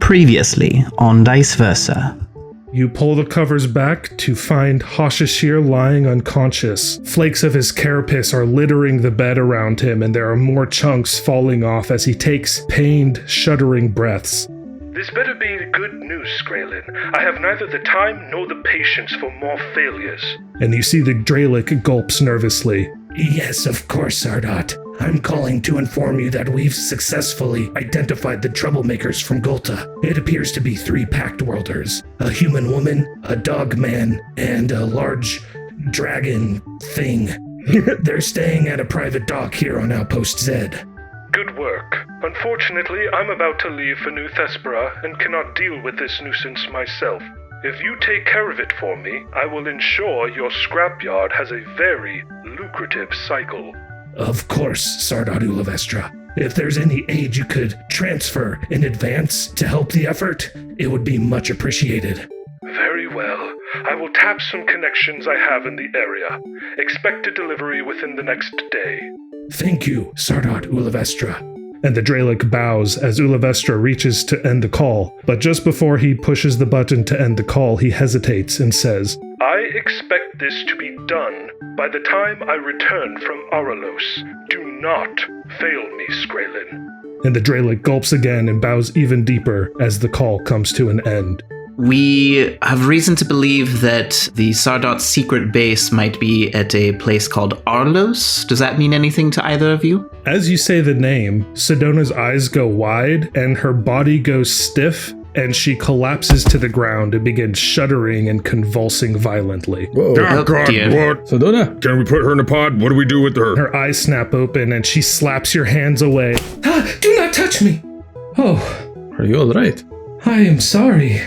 Previously on Dice Versa. You pull the covers back to find Hashashir lying unconscious. Flakes of his carapace are littering the bed around him, and there are more chunks falling off as he takes pained, shuddering breaths. This better be good news, Skrelin. I have neither the time nor the patience for more failures. And you see the Dralic gulps nervously. Yes, of course, Sardat. I'm calling to inform you that we've successfully identified the troublemakers from Golta. It appears to be 3 Pact Worlders. A human woman, a dog man, and a large dragon thing. They're staying at a private dock here on Outpost Z. Good work. Unfortunately, I'm about to leave for New Thespera and cannot deal with this nuisance myself. If you take care of it for me, I will ensure your scrapyard has a very lucrative cycle. Of course, Sardat Ulavestra. If there's any aid you could transfer in advance to help the effort, it would be much appreciated. Very well. I will tap some connections I have in the area. Expect a delivery within the next day. Thank you, Sardat Ulavestra. And the Dralic bows as Ulavestra reaches to end the call, but just before he pushes the button to end the call, he hesitates and says, I expect this to be done by the time I return from Aurelos. Do not fail me, Skrelin. And the Dralic gulps again and bows even deeper as the call comes to an end. We have reason to believe that the Sardat's secret base might be at a place called Aurelos. Does that mean anything to either of you? As you say the name, Sedona's eyes go wide and her body goes stiff, and she collapses to the ground and begins shuddering and convulsing violently. Whoa. Oh, God, dear. what? Sedona? Can we put her in a pod? What do we do with her? Her eyes snap open and she slaps your hands away. Do not touch me! Oh. Are you alright? I am sorry.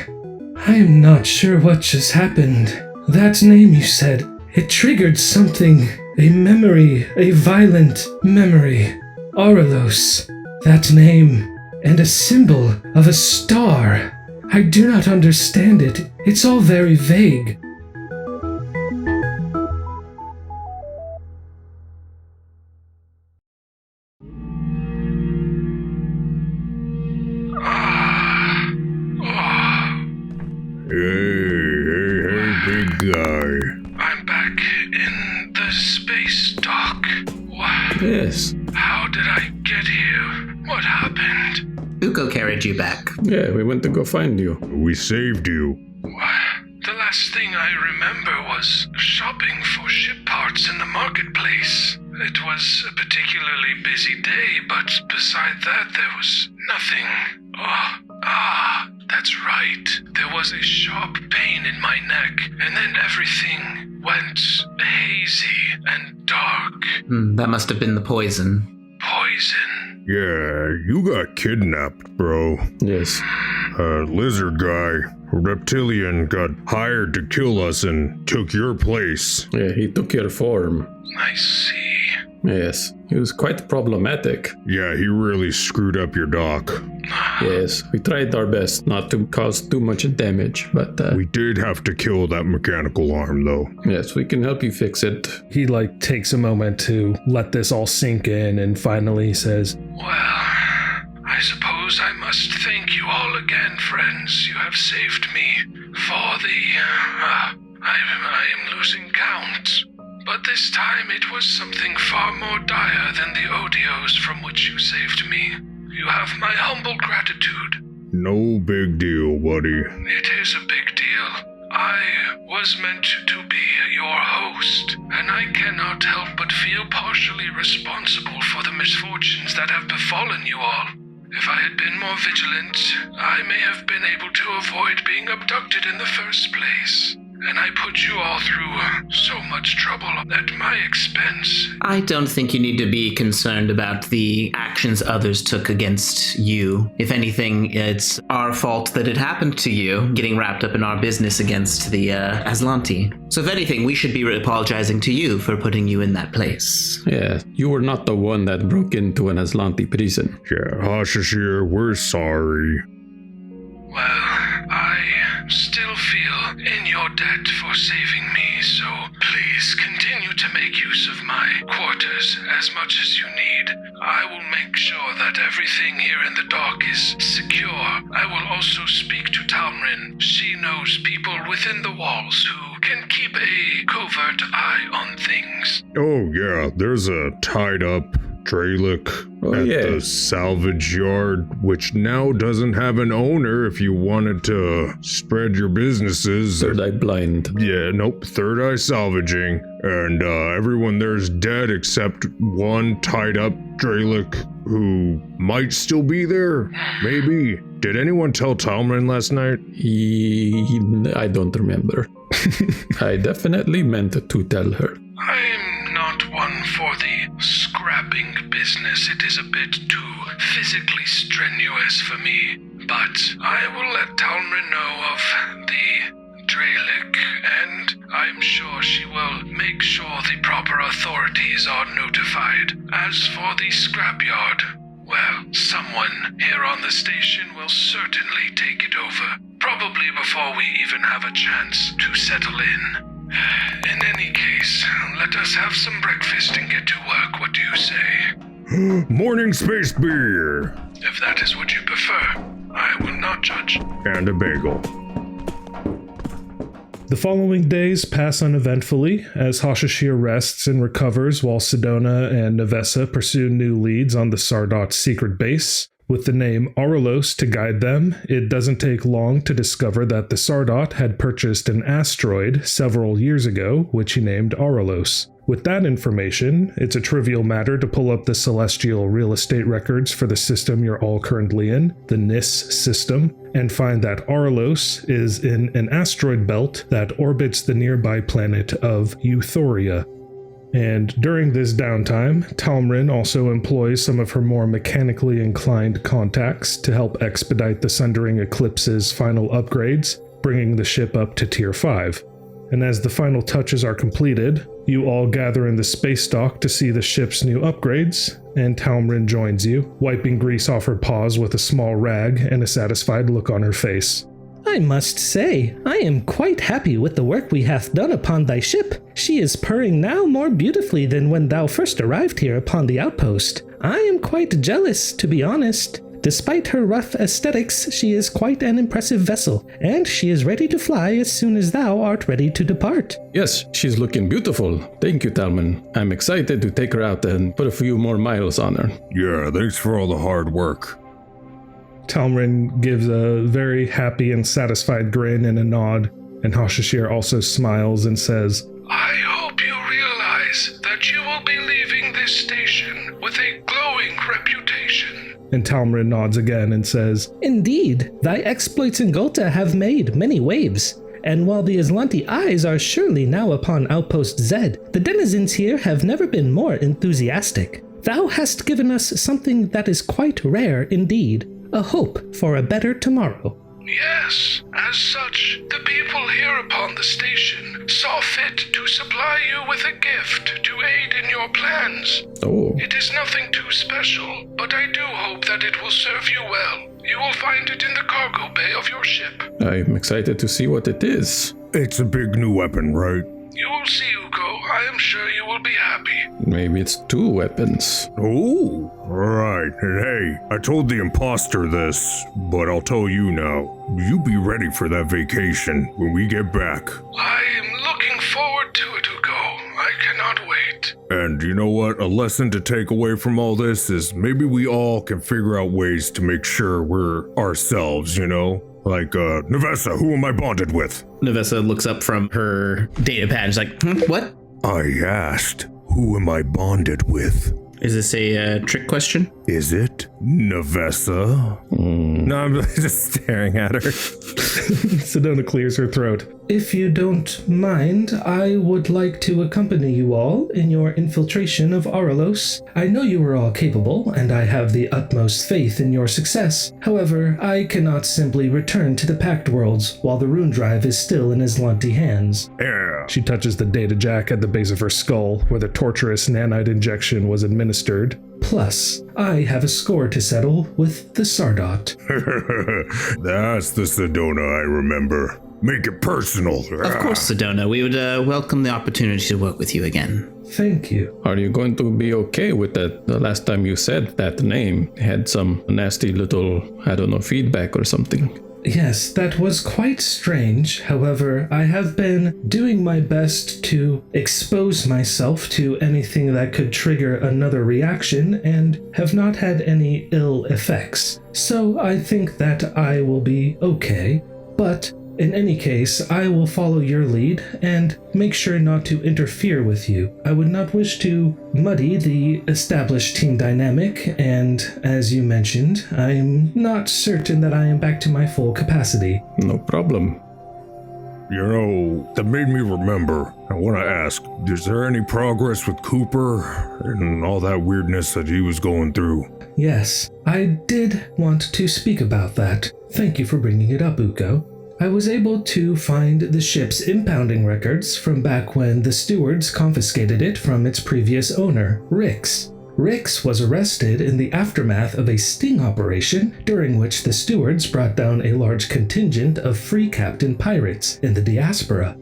I am not sure what just happened. That name you said, it triggered something. A memory, a violent memory. Aurelos. That name. And a symbol of a star. I do not understand it. It's all very vague. Hey, big guy. I'm back in the space dock. What? Yes. How did I get here? What happened? Ukko carried you back. Yeah, we went to go find you. We saved you. The last thing I remember was shopping for ship parts in the marketplace. It was a particularly busy day, but beside that there was nothing. That's right. There was a sharp pain in my neck, and then everything went hazy and dark. That must have been the poison. Poison? Yeah, you got kidnapped, bro. Yes. Lizard guy, reptilian, got hired to kill us and took your place. Yeah, he took your form. I see. Yes. He was quite problematic. Yeah, he really screwed up your dock. Yes, we tried our best not to cause too much damage, but We did have to kill that mechanical arm, though. yes, we can help you fix it. He takes a moment to let this all sink in and finally says, Well, I suppose I must thank you all again, friends. You have saved me for the... I am losing count. But this time it was something far more dire than the odios from which you saved me. You have my humble gratitude. No big deal, buddy. It is a big deal. I was meant to be your host, and I cannot help but feel partially responsible for the misfortunes that have befallen you all. If I had been more vigilant, I may have been able to avoid being abducted in the first place. And I put you all through so much trouble at my expense. I don't think you need to be concerned about the actions others took against you. If anything, it's our fault that it happened to you, getting wrapped up in our business against the Aslanti. So if anything, we should be apologizing to you for putting you in that place. Yeah, you were not the one that broke into an Aslanti prison. Yeah, Hashashir, we're sorry. Well, I still feel in your debt for saving me, so please continue to make use of my quarters as much as you need. I will make sure that everything here in the dock is secure. I will also speak to Talmrin. She knows people within the walls who can keep a covert eye on things. Oh yeah, there's a tied up Dralic at the salvage yard, which now doesn't have an owner if you wanted to spread your businesses. Third Eye Blind. Yeah, nope, Third Eye Salvaging. And everyone there's dead except one tied up Dralic who might still be there. Maybe. Did anyone tell Talmrin last night? I don't remember. I definitely meant to tell her. I'm not one for the scrapping business. It is a bit too physically strenuous for me. But I will let Talmrin know of the Dralic, and I'm sure she will make sure the proper authorities are notified. As for the scrapyard, well, someone here on the station will certainly take it over. Probably before we even have a chance to settle in. In any case, let us have some breakfast and get to work. What do you say? Morning space beer! If that is what you prefer, I will not judge. And a bagel. The following days pass uneventfully as Hashashir rests and recovers while Sedona and Navessah pursue new leads on the Sardat secret base. With the name Aurelos to guide them, it doesn't take long to discover that the Sardat had purchased an asteroid several years ago, which he named Aurelos. With that information, it's a trivial matter to pull up the celestial real estate records for the system you're all currently in, the NIS system, and find that Aurelos is in an asteroid belt that orbits the nearby planet of Euthoria. And during this downtime, Talmrin also employs some of her more mechanically inclined contacts to help expedite the Sundering Eclipse's final upgrades, bringing the ship up to Tier 5. And as the final touches are completed, you all gather in the space dock to see the ship's new upgrades, and Talmrin joins you, wiping grease off her paws with a small rag and a satisfied look on her face. I must say, I am quite happy with the work we hath done upon thy ship. She is purring now more beautifully than when thou first arrived here upon the outpost. I am quite jealous, to be honest. Despite her rough aesthetics, she is quite an impressive vessel, and she is ready to fly as soon as thou art ready to depart. Yes, she's looking beautiful. Thank you, Talman. I'm excited to take her out and put a few more miles on her. Yeah, thanks for all the hard work. Talmrin gives a very happy and satisfied grin and a nod, and Hashashir also smiles and says, I hope you realize that you will be leaving this station with a glowing reputation. And Talmrin nods again and says, Indeed, thy exploits in Golta have made many waves. And while the Aslanti eyes are surely now upon Outpost Z, the denizens here have never been more enthusiastic. Thou hast given us something that is quite rare indeed. A hope for a better tomorrow. Yes, as such, the people here upon the station saw fit to supply you with a gift to aid in your plans. Oh. It is nothing too special, but I do hope that it will serve you well. You will find it in the cargo bay of your ship. I'm excited to see what it is. It's a big new weapon, right? You will see, Ukko. I am sure you will be happy. Maybe it's 2 weapons. Oh, right. And hey, I told the imposter this, but I'll tell you now. You be ready for that vacation when we get back. I am looking forward to it, Ukko. I cannot wait. And you know what? A lesson to take away from all this is maybe we all can figure out ways to make sure we're ourselves, you know? Like, Navessah, who am I bonded with? Navessah looks up from her data pad. She's like, what? I asked, who am I bonded with? Is this a trick question? Is it Navessah? No, I'm just staring at her. Sedona clears her throat. If you don't mind, I would like to accompany you all in your infiltration of Aurelos. I know you are all capable, and I have the utmost faith in your success. However, I cannot simply return to the Pact Worlds while the Rune Drive is still in Aslanti hands. Yeah. She touches the data jack at the base of her skull, where the torturous nanite injection was administered. Plus, I have a score to settle with the Sardat. That's the Sedona I remember. make it personal. Of course, Sedona. We would welcome the opportunity to work with you again. Thank you. Are you going to be okay with that? The last time you said that name had some nasty little, feedback or something. Yes, that was quite strange. However, I have been doing my best to expose myself to anything that could trigger another reaction and have not had any ill effects. So I think that I will be okay. But in any case, I will follow your lead and make sure not to interfere with you. I would not wish to muddy the established team dynamic, and as you mentioned, I'm not certain that I am back to my full capacity. No problem. You know, that made me remember. I want to ask, is there any progress with Cooper and all that weirdness that he was going through? Yes, I did want to speak about that. Thank you for bringing it up, Ukko. I was able to find the ship's impounding records from back when the stewards confiscated it from its previous owner, Rix. Rix was arrested in the aftermath of a sting operation during which the stewards brought down a large contingent of free captain pirates in the diaspora.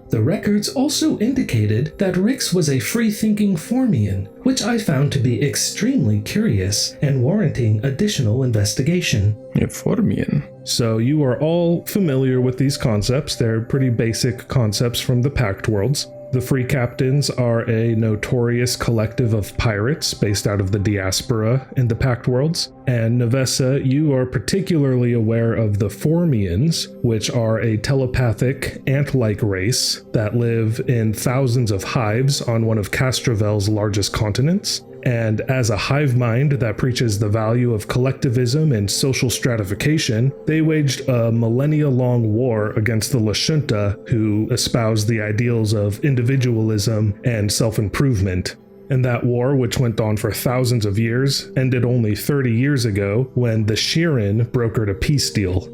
The records also indicated that Rix was a free-thinking Formian, which I found to be extremely curious and warranting additional investigation. A Formian. So you are all familiar with these concepts. They're pretty basic concepts from the Pact Worlds. The Free Captains are a notorious collective of pirates based out of the diaspora in the Pact Worlds. And Navessah, you are particularly aware of the Formians, which are a telepathic, ant-like race that live in thousands of hives on one of Castrovel's largest continents. And as a hive mind that preaches the value of collectivism and social stratification, they waged a millennia-long war against the Lashunta, who espoused the ideals of individualism and self-improvement. And that war, which went on for thousands of years, ended only 30 years ago when the Shirin brokered a peace deal.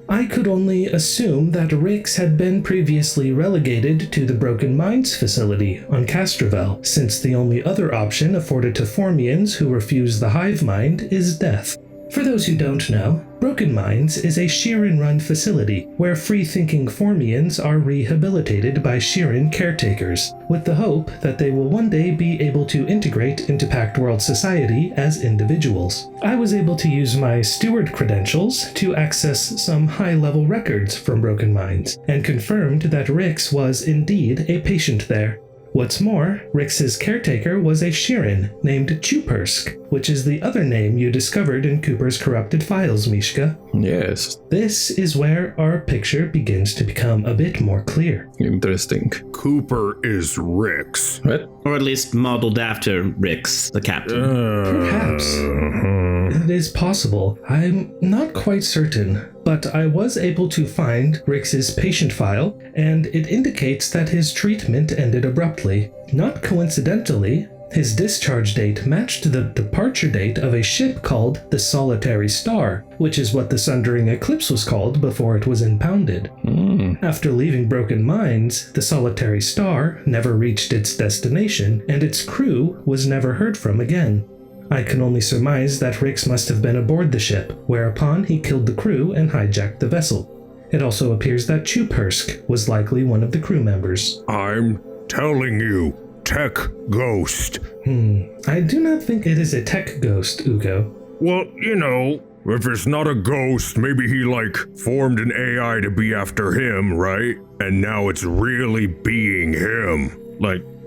I could only assume that Rix had been previously relegated to the Broken Minds facility on Castrovel, since the only other option afforded to Formians who refuse the hive mind is death. For those who don't know, Broken Minds is a Shirin-run facility where free-thinking Formians are rehabilitated by Shirin caretakers, with the hope that they will one day be able to integrate into Pact World society as individuals. I was able to use my steward credentials to access some high-level records from Broken Minds, and confirmed that Rix was indeed a patient there. What's more, Rix's caretaker was a Shirin named Chupersk, which is the other name you discovered in Cooper's corrupted files, Mishka. Yes. This is where our picture begins to become a bit more clear. Interesting. Cooper is Rix. What? Or at least modeled after Rix, the captain. Perhaps. It is possible. I'm not quite certain, but I was able to find Rix's patient file, and it indicates that his treatment ended abruptly. Not coincidentally, his discharge date matched the departure date of a ship called the Solitary Star, which is what the Sundering Eclipse was called before it was impounded. After leaving Broken Minds, the Solitary Star never reached its destination, and its crew was never heard from again. I can only surmise that Rix must have been aboard the ship, whereupon he killed the crew and hijacked the vessel. It also appears that Chupersk was likely one of the crew members. I'm telling you, tech ghost. I do not think it is a tech ghost, Ukko. Well, you know, if it's not a ghost, maybe he, formed an AI to be after him, right? And now it's really being him.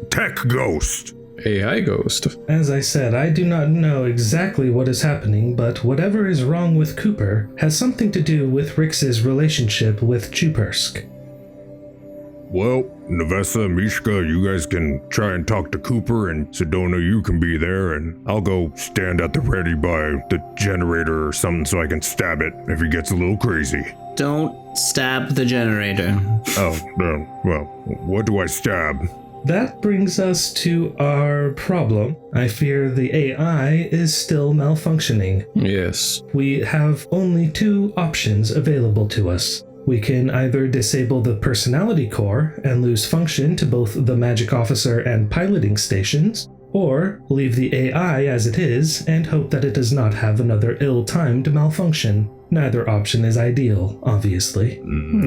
Tech ghost. AI ghost. As I said, I do not know exactly what is happening, but whatever is wrong with Cooper has something to do with Rix's relationship with Chupersk. Well, Navessah, Mishka, you guys can try and talk to Cooper, and Sedona, you can be there, and I'll go stand at the ready by the generator or something so I can stab it if he gets a little crazy. Don't stab the generator. Oh, well, what do I stab? That brings us to our problem. I fear the AI is still malfunctioning. Yes. We have only two options available to us. We can either disable the personality core and lose function to both the magic officer and piloting stations, or leave the AI as it is and hope that it does not have another ill-timed malfunction. Neither option is ideal, obviously.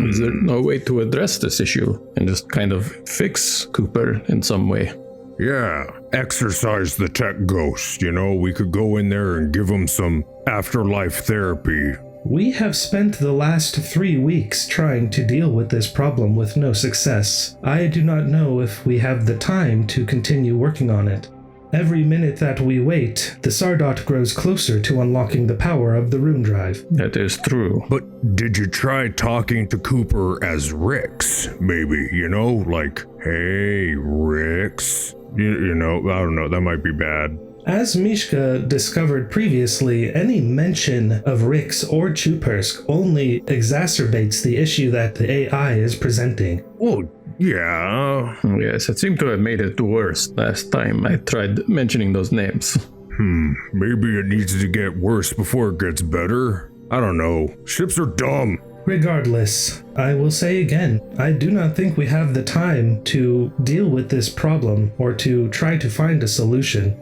Is there no way to address this issue and just kind of fix Cooper in some way? Yeah, exercise the tech ghost, we could go in there and give him some afterlife therapy. We have spent the last 3 weeks trying to deal with this problem with no success. I do not know if we have the time to continue working on it. Every minute that we wait, the Sardat grows closer to unlocking the power of the Rune Drive. That is true. But did you try talking to Cooper as Rix, maybe, like, hey, Rix? I don't know, that might be bad. As Mishka discovered previously, any mention of Rix or Chupersk only exacerbates the issue that the AI is presenting. Well, yeah. Yes, it seemed to have made it worse last time I tried mentioning those names. Maybe it needs to get worse before it gets better. I don't know. Ships are dumb. Regardless, I will say again, I do not think we have the time to deal with this problem or to try to find a solution.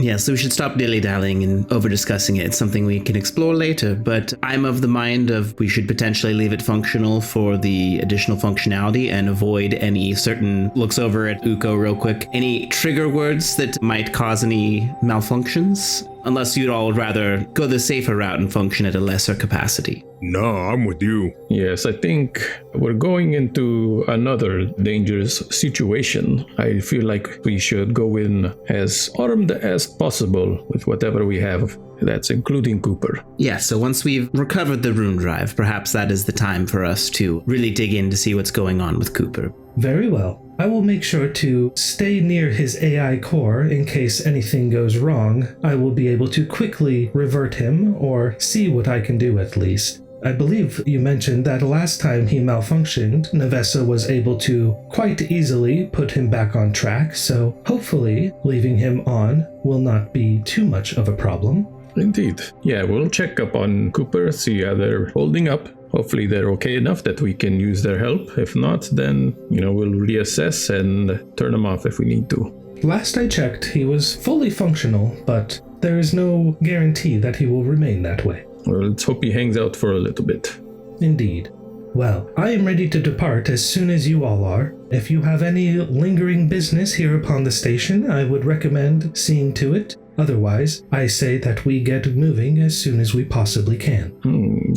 Yeah, so we should stop dilly-dallying and over-discussing it. It's something we can explore later, but I'm of the mind of we should potentially leave it functional for the additional functionality and avoid any certain looks over at Ukko real quick. Any trigger words that might cause any malfunctions? Unless you'd all rather go the safer route and function at a lesser capacity. No, I'm with you. Yes, I think we're going into another dangerous situation. I feel like we should go in as armed as possible with whatever we have. That's including Cooper. Yeah, so once we've recovered the Rune Drive, perhaps that is the time for us to really dig in to see what's going on with Cooper. Very well. I will make sure to stay near his AI core in case anything goes wrong. I will be able to quickly revert him or see what I can do at least. I believe you mentioned that last time he malfunctioned, Navessah was able to quite easily put him back on track, so hopefully leaving him on will not be too much of a problem. Indeed. Yeah, we'll check up on Cooper, see how they're holding up. Hopefully they're okay enough that we can use their help. If not, then, we'll reassess and turn them off if we need to. Last I checked, he was fully functional, but there is no guarantee that he will remain that way. Well, let's hope he hangs out for a little bit. Indeed. Well, I am ready to depart as soon as you all are. If you have any lingering business here upon the station, I would recommend seeing to it. Otherwise, I say that we get moving as soon as we possibly can.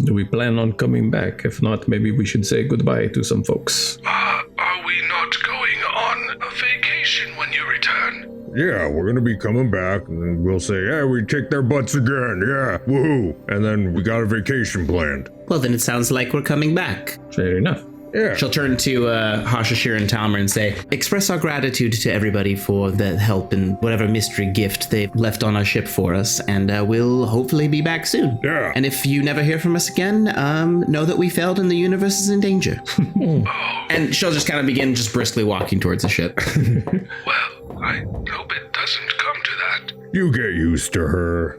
Do we plan on coming back? If not, maybe we should say goodbye to some folks. Are we not going on a vacation when you return? Yeah, we're gonna be coming back, and then we'll say, hey, we kicked their butts again, yeah, woohoo! And then we got a vacation planned. Well, then it sounds like we're coming back. Fair enough. Yeah. She'll turn to Hashashir and Talmer and say, express our gratitude to everybody for the help and whatever mystery gift they've left on our ship for us, and we'll hopefully be back soon. Yeah. And if you never hear from us again, know that we failed and the universe is in danger. And she'll just kind of begin just briskly walking towards the ship. Well, I hope it doesn't come to that. You get used to her.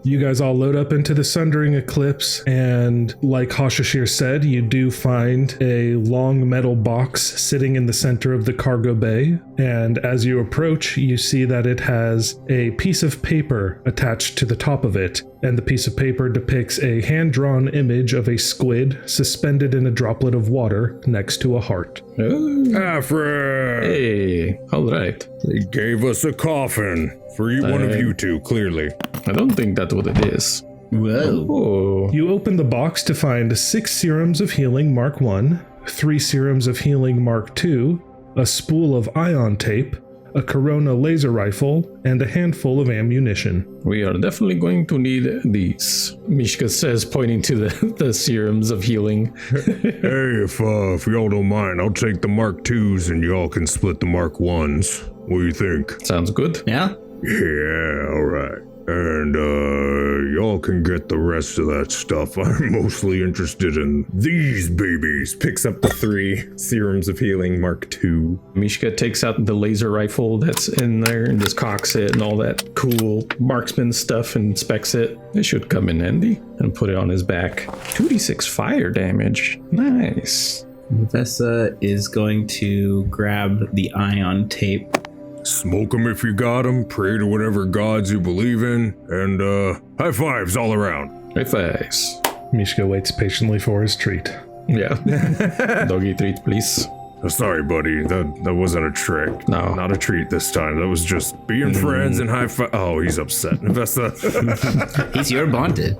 You guys all load up into the Sundering Eclipse, and like Hashashir said, you do find a long metal box sitting in the center of the cargo bay, and as you approach, you see that it has a piece of paper attached to the top of it, and the piece of paper depicts a hand-drawn image of a squid suspended in a droplet of water next to a heart. Alfred! Hey, all right. They gave us a coffin. For you, one of you two, clearly. I don't think that's what it is. Whoa. Oh. You open the box to find 6 serums of healing Mark 1, 3 serums of healing Mark 2, a spool of Aeon tape, a Corona laser rifle, and a handful of ammunition. We are definitely going to need these, Mishka says, pointing to the serums of healing. Hey, if y'all don't mind, I'll take the Mark 2s and y'all can split the Mark 1s. What do you think? Sounds good. Yeah? Yeah, alright. And, y'all can get the rest of that stuff. I'm mostly interested in these babies. Picks up the 3 serums of healing Mark II. Mishka takes out the laser rifle that's in there and just cocks it and all that cool marksman stuff and inspects it. It should come in handy. And put it on his back. 2d6 fire damage. Nice. Navessah is going to grab the Aeon tape. Smoke 'em if you got 'em, pray to whatever gods you believe in, and high fives all around. High fives. Mishka waits patiently for his treat. Yeah. Doggy treat, please. Oh, sorry, buddy. That wasn't a trick. No. Not a treat this time. That was just being friends and high five. Oh, he's upset. Navessah. He's your bonded.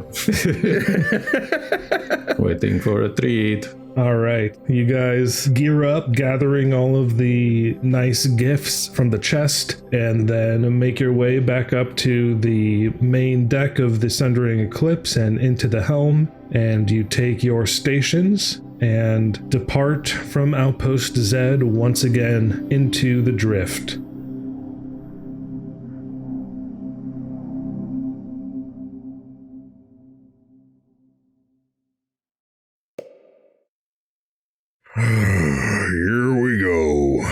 Waiting for a treat. All right, you guys gear up, gathering all of the nice gifts from the chest, and then make your way back up to the main deck of the Sundering Eclipse and into the helm, and you take your stations and depart from Outpost Z once again into the drift. Here we go.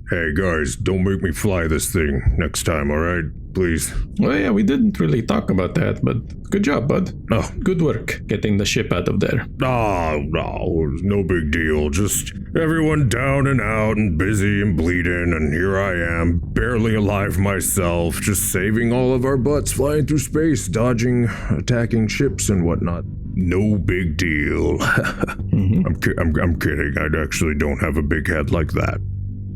Hey guys, don't make me fly this thing next time, alright? Please. Well, yeah, we didn't really talk about that, but good job, bud. Oh, good work getting the ship out of there. Oh, no, no big deal. Just everyone down and out and busy and bleeding, and here I am, barely alive myself, just saving all of our butts flying through space, dodging, attacking ships and whatnot. No big deal. I'm kidding. I actually don't have a big head like that.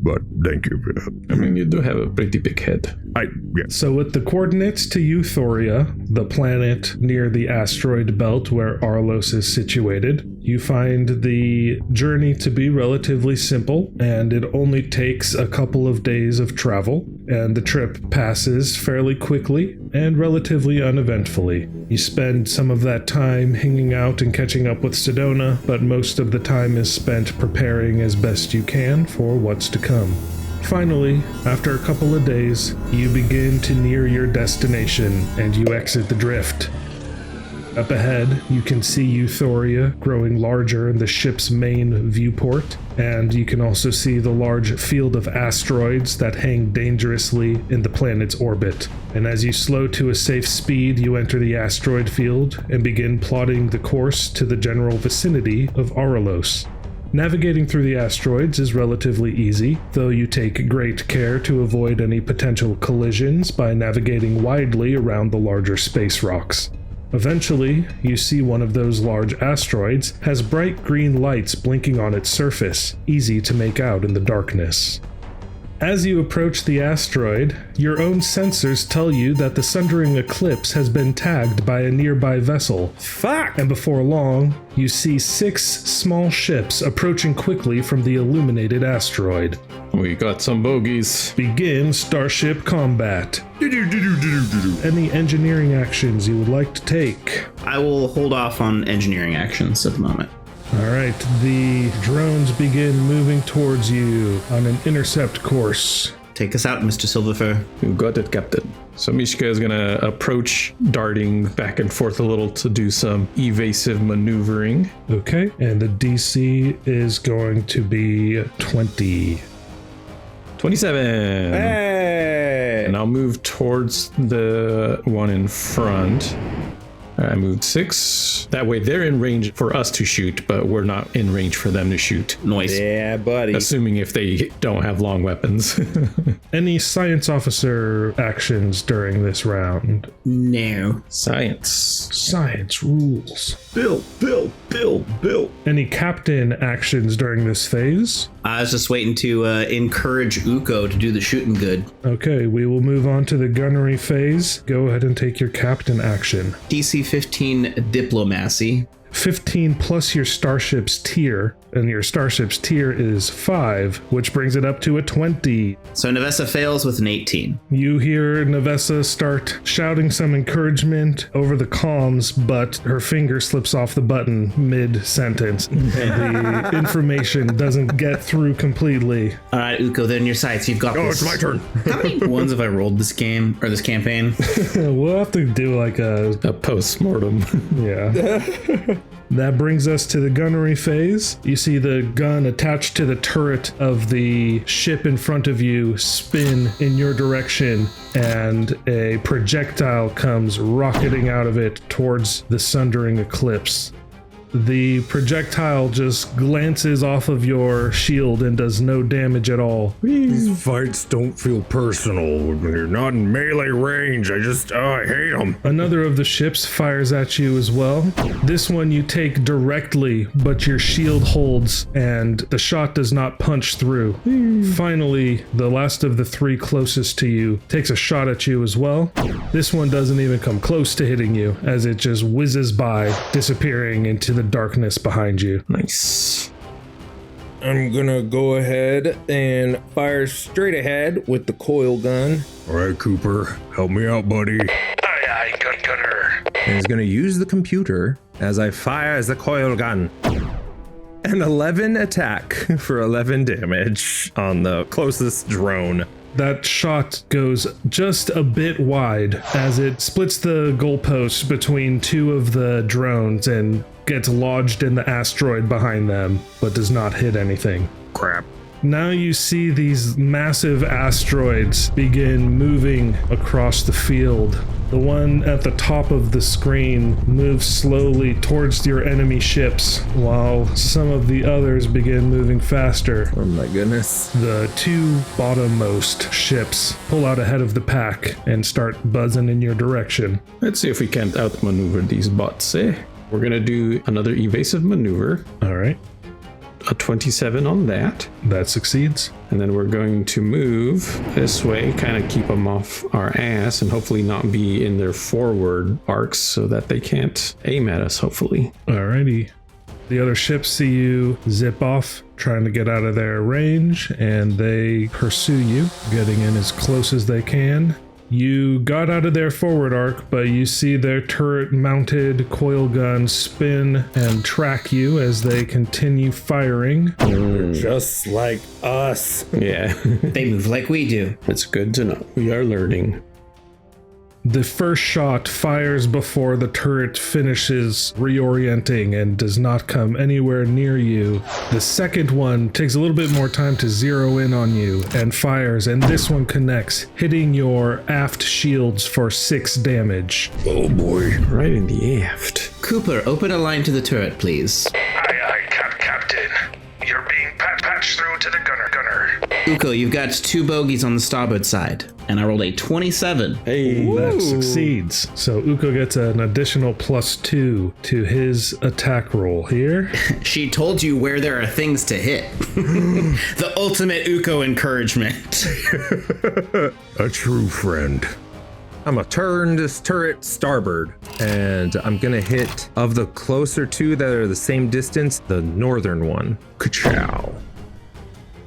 But thank you. I mean, you do have a pretty big head. Yeah. So with the coordinates to Euthoria, the planet near the asteroid belt where Aurelos is situated, you find the journey to be relatively simple, and it only takes a couple of days of travel, and the trip passes fairly quickly and relatively uneventfully. You spend some of that time hanging out and catching up with Sedona, but most of the time is spent preparing as best you can for what's to come. Finally, after a couple of days, you begin to near your destination and you exit the drift. Up ahead, you can see Euthoria growing larger in the ship's main viewport, and you can also see the large field of asteroids that hang dangerously in the planet's orbit. And as you slow to a safe speed, you enter the asteroid field and begin plotting the course to the general vicinity of Aurelos. Navigating through the asteroids is relatively easy, though you take great care to avoid any potential collisions by navigating widely around the larger space rocks. Eventually, you see one of those large asteroids has bright green lights blinking on its surface, easy to make out in the darkness. As you approach the asteroid, your own sensors tell you that the Sundering Eclipse has been tagged by a nearby vessel. Fuck! And before long, you see 6 small ships approaching quickly from the illuminated asteroid. We got some bogeys. Begin starship combat. Any engineering actions you would like to take? I will hold off on engineering actions at the moment. All right, the drones begin moving towards you on an intercept course. Take us out, Mr. Silverfur. You got it, Captain. So Mishka is going to approach, darting back and forth a little to do some evasive maneuvering. Okay, and the DC is going to be 20. 27. Hey! And I'll move towards the one in front. I moved 6. That way they're in range for us to shoot, but we're not in range for them to shoot. Noise. Yeah, buddy. Assuming if they don't have long weapons. Any science officer actions during this round? No. Science. Science rules. Bill. Any captain actions during this phase? I was just waiting to encourage Ukko to do the shooting good. Okay, we will move on to the gunnery phase. Go ahead and take your captain action. DC 15 diplomacy. 15 plus your starship's tier, and your starship's tier is 5, which brings it up to a 20. So Navessah fails with an 18. You hear Navessah start shouting some encouragement over the comms, but her finger slips off the button mid-sentence, and the information doesn't get through completely. All right, Ukko, then your sights. You've got this. It's my turn. How many ones have I rolled this game, or this campaign? We'll have to do like a post-mortem. yeah. That brings us to the gunnery phase. You see the gun attached to the turret of the ship in front of you spin in your direction, and a projectile comes rocketing out of it towards the Sundering Eclipse. The projectile just glances off of your shield and does no damage at all. These fights don't feel personal when you're not in melee range. I hate them. Another of the ships fires at you as well. This one you take directly, but your shield holds and the shot does not punch through. Finally, the last of the three closest to you takes a shot at you as well. This one doesn't even come close to hitting you as it just whizzes by, disappearing into the darkness behind you. Nice. I'm gonna go ahead and fire straight ahead with the coil gun. All right, Cooper, help me out, buddy. Aye, gunner. And he's gonna use the computer as I fire the coil gun. An 11 attack for 11 damage on the closest drone. That shot goes just a bit wide as it splits the goalpost between two of the drones and gets lodged in the asteroid behind them, but does not hit anything. Crap. Now you see these massive asteroids begin moving across the field. The one at the top of the screen moves slowly towards your enemy ships, while some of the others begin moving faster. Oh my goodness. The two bottommost ships pull out ahead of the pack and start buzzing in your direction. Let's see if we can't outmaneuver these bots, eh? We're gonna do another evasive maneuver. All right, A 27 on that. that succeeds. And then we're going to move this way, kind of keep them off our ass and hopefully not be in their forward arcs so that they can't aim at us, hopefully. Alrighty. The other ships see you zip off, trying to get out of their range, and they pursue you, getting in as close as they can. You got out of their forward arc, but you see their turret-mounted coil guns spin and track you as they continue firing. Just like us. Yeah, They move like we do. it's good to know. We are learning. The first shot fires before the turret finishes reorienting and does not come anywhere near you. The second one takes a little bit more time to zero in on you and fires, and this one connects, hitting your aft shields for 6 damage. Oh boy. Right in the aft. Cooper, open a line to the turret, please. Aye, Captain. You're being patched through to the gunner. Ukko, you've got 2 bogeys on the starboard side, and I rolled a 27. Hey, That succeeds. So Ukko gets an additional +2 to his attack roll here. She told you where there are things to hit. The ultimate Ukko encouragement. A true friend. I'm gonna turn this turret starboard, and I'm gonna hit, of the closer two that are the same distance, the northern one. Ka-chow.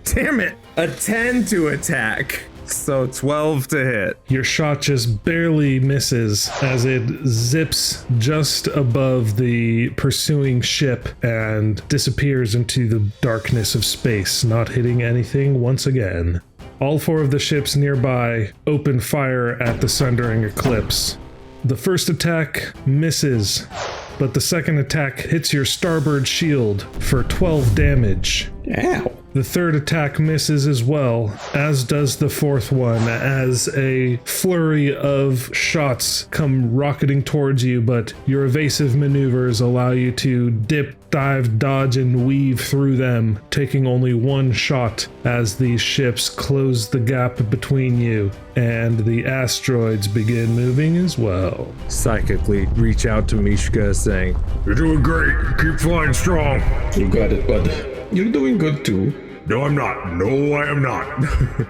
Damn it! A 10 to attack. So 12 to hit. Your shot just barely misses as it zips just above the pursuing ship and disappears into the darkness of space, not hitting anything once again. All 4 of the ships nearby open fire at the Sundering Eclipse. The first attack misses, but the second attack hits your starboard shield for 12 damage. ow. The third attack misses as well, as does the fourth one, as a flurry of shots come rocketing towards you, but your evasive maneuvers allow you to dip, dive, dodge, and weave through them, taking only 1 shot as these ships close the gap between you, and the asteroids begin moving as well. Psychically reach out to Mishka saying, You're doing great. Keep flying strong. You got it, bud. You're doing good too. No, I'm not. No, I am not.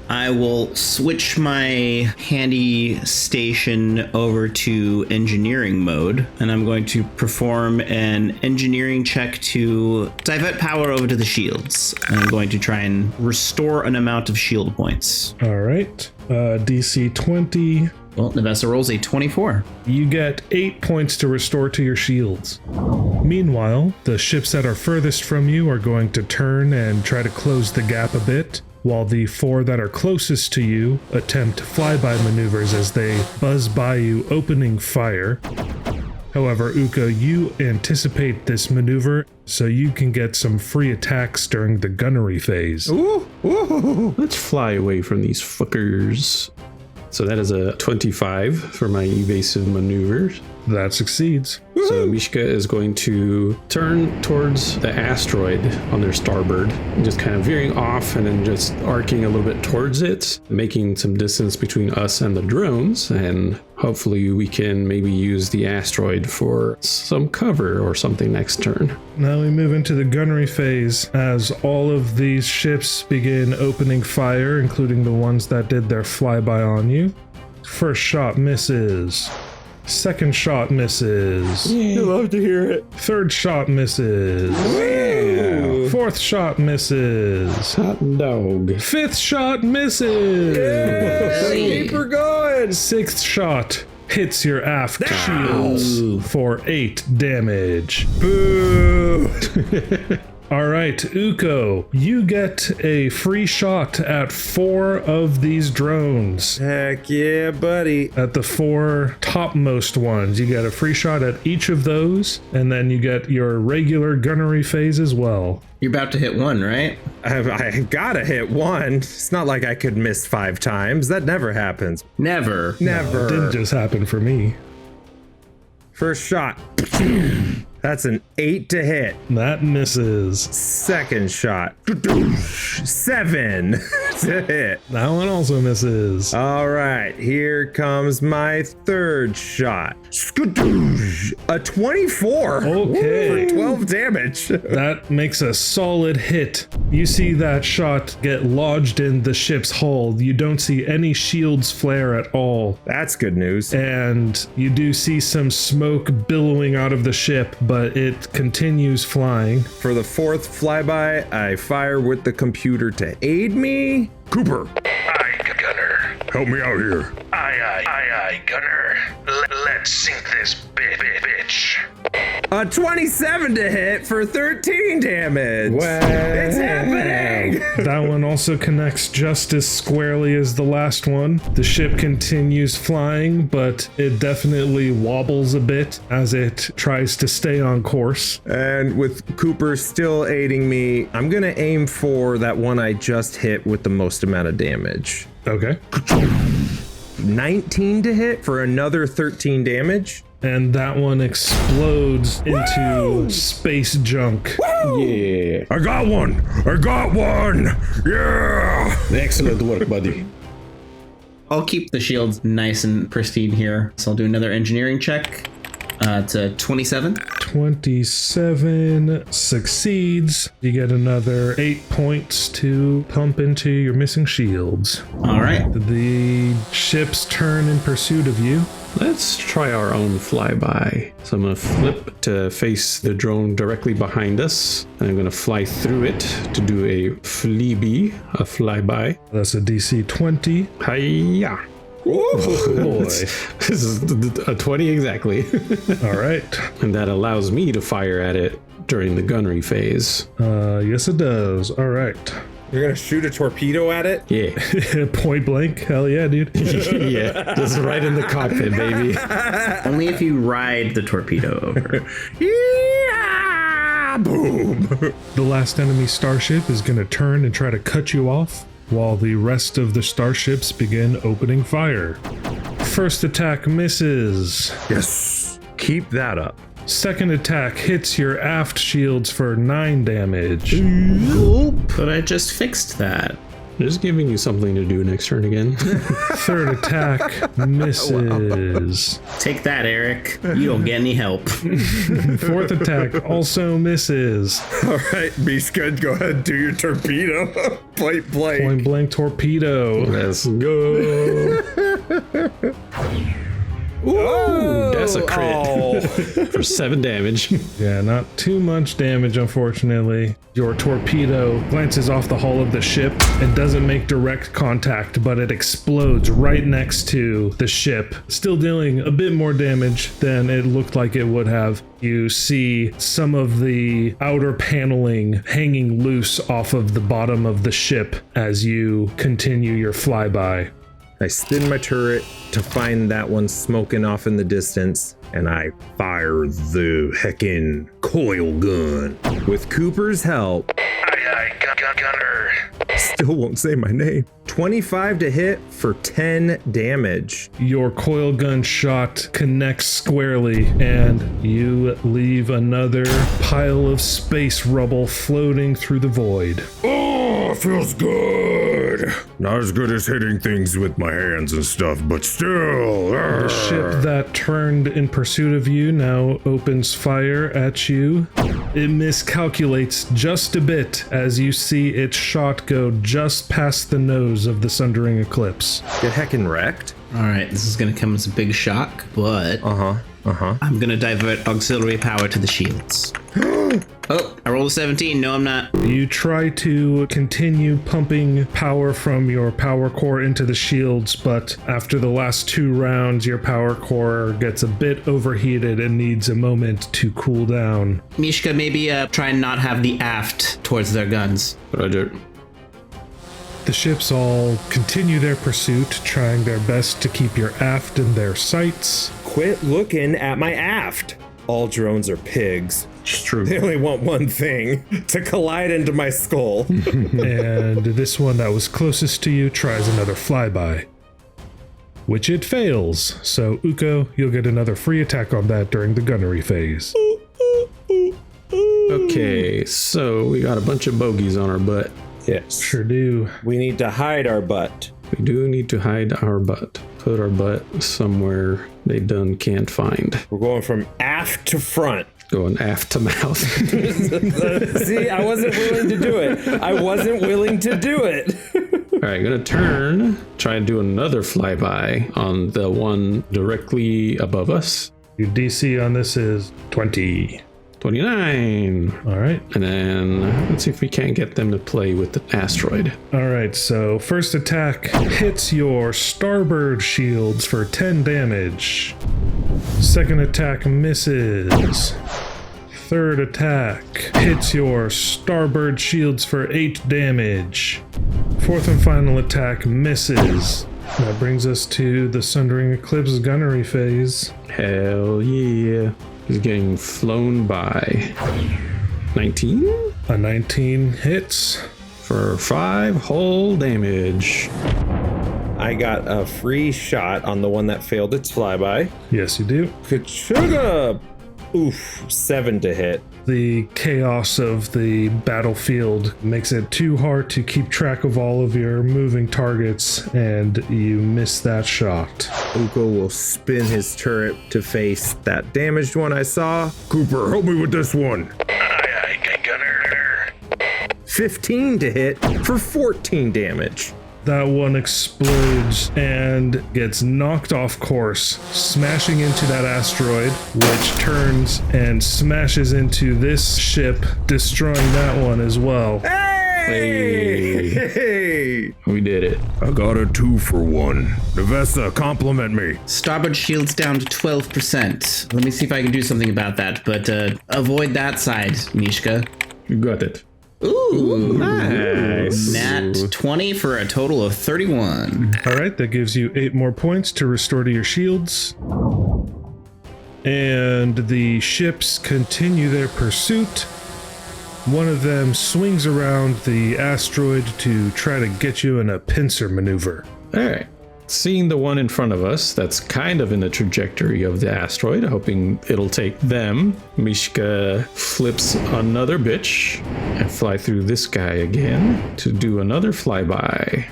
I will switch my handy station over to engineering mode, and I'm going to perform an engineering check to divert power over to the shields. And I'm going to try and restore an amount of shield points. All right, DC 20. Well, Navessah rolls a 24. You get 8 points to restore to your shields. Meanwhile, the ships that are furthest from you are going to turn and try to close the gap a bit, while the 4 that are closest to you attempt flyby maneuvers as they buzz by you, opening fire. However, Ukko, you anticipate this maneuver, so you can get some free attacks during the gunnery phase. Ooh, let's fly away from these fuckers. So that is a 25 for my evasive maneuvers. That succeeds. So Mishka is going to turn towards the asteroid on their starboard, just kind of veering off and then just arcing a little bit towards it, making some distance between us and the drones, and hopefully we can maybe use the asteroid for some cover or something next turn. Now we move into the gunnery phase as all of these ships begin opening fire, including the ones that did their flyby on you. First shot misses. Second shot misses. You love to hear it. Third shot misses. Wow. Fourth shot misses. Hot dog. Fifth shot misses. Keep her going. Sixth shot hits your aft shields for 8 damage. Boo. All right, Ukko, you get a free shot at 4 of these drones. Heck yeah, buddy. At the 4 topmost ones, you get a free shot at each of those, and then you get your regular gunnery phase as well. You're about to hit one, right? I gotta hit one. It's not like I could miss 5 times. That never happens. Never. Never. It didn't just happen for me. First shot. That's an 8 to hit. That misses. Second shot. 7 to hit. That one also misses. All right, here comes my third shot. A 24. Okay. For 12 damage. That makes a solid hit. You see that shot get lodged in the ship's hull. You don't see any shields flare at all. That's good news. And you do see some smoke billowing out of the ship, but it continues flying. For the 4th flyby, I fire with the computer to aid me. Cooper, Aye, Gunner. help me out here. Aye, Gunner. Let's sink this bitch. A 27 to hit for 13 damage. Wow. It's happening. That one also connects just as squarely as the last one. The ship continues flying, but it definitely wobbles a bit as it tries to stay on course. And with Cooper still aiding me, I'm gonna aim for that one I just hit with the most amount of damage. Okay. 19 to hit for another 13 damage. And that one explodes into space junk. Yeah. I got one. Yeah. Excellent work, buddy. I'll keep the shields nice and pristine here. So I'll do another engineering check. It's a 27. 27 succeeds. You get another 8 points to pump into your missing shields. All right. The ships turn in pursuit of you. Let's try our own flyby. So I'm going to flip to face the drone directly behind us. And I'm going to fly through it to do a flyby. That's a DC 20. Hiya. Oh boy. This is a 20 exactly. All right. And that allows me to fire at it during the gunnery phase. Yes it does. All right. You're gonna shoot a torpedo at it? Yeah. Point blank. Hell yeah, dude. Yeah. Just right in the cockpit, baby. Only if you ride the torpedo over. Yeah! Boom! The last enemy starship is going to turn and try to cut you off, while the rest of the starships begin opening fire. First attack misses. Yes. Keep that up. Second attack hits your aft shields for 9 damage. But I just fixed that. Just giving you something to do next turn again. Third attack misses. Take that, Eric. You don't get any help. Fourth attack also misses. All right, Mishka, go ahead and do your torpedo. Point blank. Point blank torpedo. Let's go. Ooh, that's a crit for 7 damage. Yeah, not too much damage, unfortunately. Your torpedo glances off the hull of the ship and doesn't make direct contact, but it explodes right next to the ship, still dealing a bit more damage than it looked like it would have. You see some of the outer paneling hanging loose off of the bottom of the ship as you continue your flyby. I spin my turret to find that one smoking off in the distance, and I fire the heckin' coil gun. With Cooper's help, Aye, Gunner. Still won't say my name. 25 to hit for 10 damage. Your coil gun shot connects squarely, and you leave another pile of space rubble floating through the void. Oh, feels good. Not as good as hitting things with my hands and stuff, but still. The ship that turned in pursuit of you now opens fire at you. It miscalculates just a bit as you see its shot go just past the nose of the Sundering Eclipse. Get heckin' wrecked. All right, this is going to come as a big shock, but I'm going to divert auxiliary power to the shields. Oh, I rolled a 17. No, I'm not. You try to continue pumping power from your power core into the shields, but after the last 2 rounds, your power core gets a bit overheated and needs a moment to cool down. Mishka, maybe try and not have the aft towards their guns. Roger. The ships all continue their pursuit, trying their best to keep your aft in their sights. Quit looking at my aft. All drones are pigs. It's true. They only want one thing, to collide into my skull. And this one that was closest to you tries another flyby, which it fails. So Ukko, you'll get another free attack on that during the gunnery phase. Okay, so we got a bunch of bogeys on our butt. Yes. Sure do. We need to hide our butt. We do need to hide our butt. Put our butt somewhere they done can't find. We're going from aft to front. Going aft to mouth. See, I wasn't willing to do it. All right, gonna turn, try and do another flyby on the one directly above us. Your DC on this is 20. 29. All right. And then let's see if we can't get them to play with the asteroid. All right, so first attack hits your starboard shields for 10 damage. Second attack misses. Third attack hits your starboard shields for 8 damage. Fourth and final attack misses. That brings us to the Sundering Eclipse gunnery phase. Hell yeah. He's getting flown by. 19? A 19 hits. For 5 whole damage. I got a free shot on the one that failed its flyby. Yes, you do. Kachuga! Oof, 7 to hit. The chaos of the battlefield makes it too hard to keep track of all of your moving targets, and you miss that shot. Ukko will spin his turret to face that damaged one I saw. Cooper, help me with this one. Aye, Gunner. 15 to hit for 14 damage. That one explodes and gets knocked off course, smashing into that asteroid, which turns and smashes into this ship, destroying that one as well. Hey! We did it. I got a 2 for 1. Navessah, compliment me. Starboard shields down to 12%. Let me see if I can do something about that, but avoid that side, Mishka. You got it. Ooh, Nice. Nat 20 for a total of 31. All right, that gives you 8 more points to restore to your shields. And the ships continue their pursuit. One of them swings around the asteroid to try to get you in a pincer maneuver. All right. Seeing the one in front of us that's kind of in the trajectory of the asteroid, hoping it'll take them, Mishka flips another bitch and fly through this guy again to do another flyby.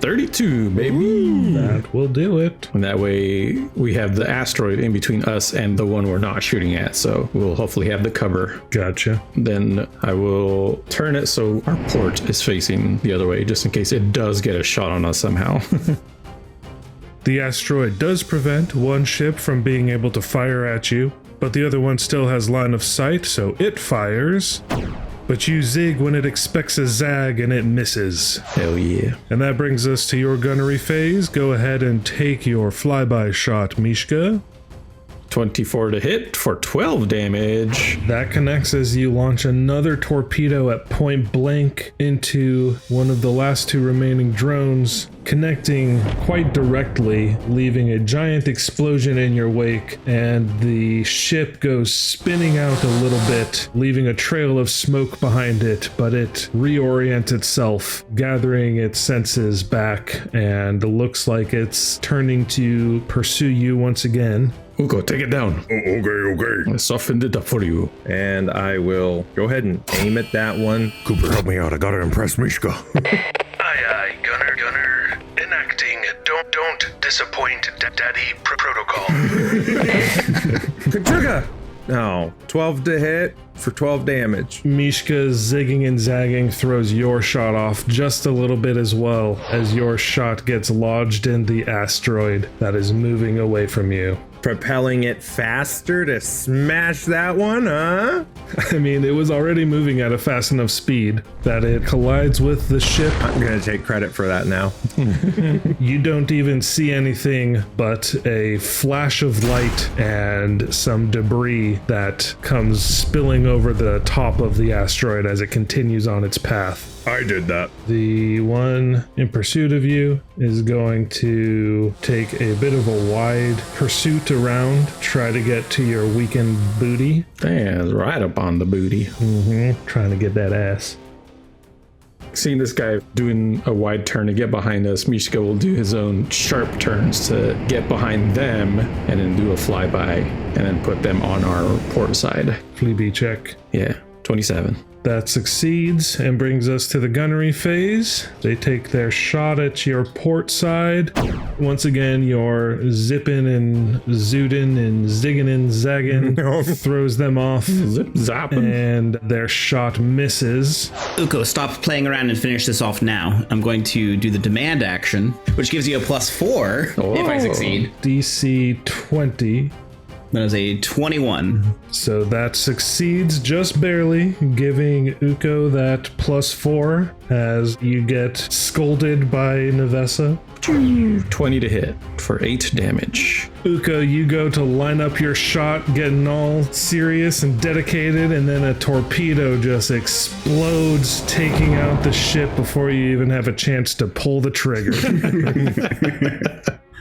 32, baby. That will do it. And that way we have the asteroid in between us and the one we're not shooting at, so we'll hopefully have the cover. Gotcha. Then I will turn it so our port is facing the other way, just in case it does get a shot on us somehow. The asteroid does prevent one ship from being able to fire at you, but the other one still has line of sight, so it fires. But you zig when it expects a zag and it misses. Hell yeah. And that brings us to your gunnery phase. Go ahead and take your flyby shot, Mishka. 24 to hit for 12 damage. That connects as you launch another torpedo at point blank into one of the last two remaining drones, connecting quite directly, leaving a giant explosion in your wake, and the ship goes spinning out a little bit, leaving a trail of smoke behind it, but it reorients itself, gathering its senses back, and looks like it's turning to pursue you once again. Ukko, take it down. Okay. I softened it up for you. And I will go ahead and aim at that one. Cooper, help me out. I gotta impress Mishka. Aye, Gunner. Enacting don't disappoint Daddy protocol. Kachuga! No, 12 to hit for 12 damage. Mishka, zigging and zagging, throws your shot off just a little bit as well, as your shot gets lodged in the asteroid that is moving away from you. Propelling it faster to smash that one, huh? I mean, it was already moving at a fast enough speed that it collides with the ship. I'm gonna take credit for that now. You don't even see anything but a flash of light and some debris that comes spilling over the top of the asteroid as it continues on its path. I did that. The one in pursuit of you is going to take a bit of a wide pursuit around, try to get to your weakened booty. Damn, right up on the booty. Trying to get that ass. Seeing this guy doing a wide turn to get behind us, Mishka will do his own sharp turns to get behind them and then do a flyby and then put them on our port side. Fleabee check. Yeah, 27. That succeeds and brings us to the gunnery phase. They take their shot at your port side. Once again, your zipping and zooting and zigging and zagging throws them off. Zip zapping. And their shot misses. Ukko, stop playing around and finish this off now. I'm going to do the demand action, which gives you a +4 if I succeed. DC 20. That is a 21. So that succeeds just barely, giving Ukko that +4 as you get scolded by Navessah. 20 to hit for 8 damage. Ukko, you go to line up your shot, getting all serious and dedicated, and then a torpedo just explodes, taking out the ship before you even have a chance to pull the trigger.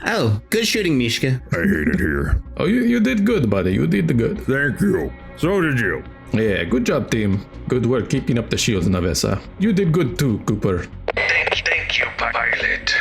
Oh, good shooting, Mishka. I hate it here. Oh, you did good, buddy. You did good. Thank you. So did you. Yeah, good job, team. Good work keeping up the shields, Navessah. You did good too, Cooper. Thank you, pilot.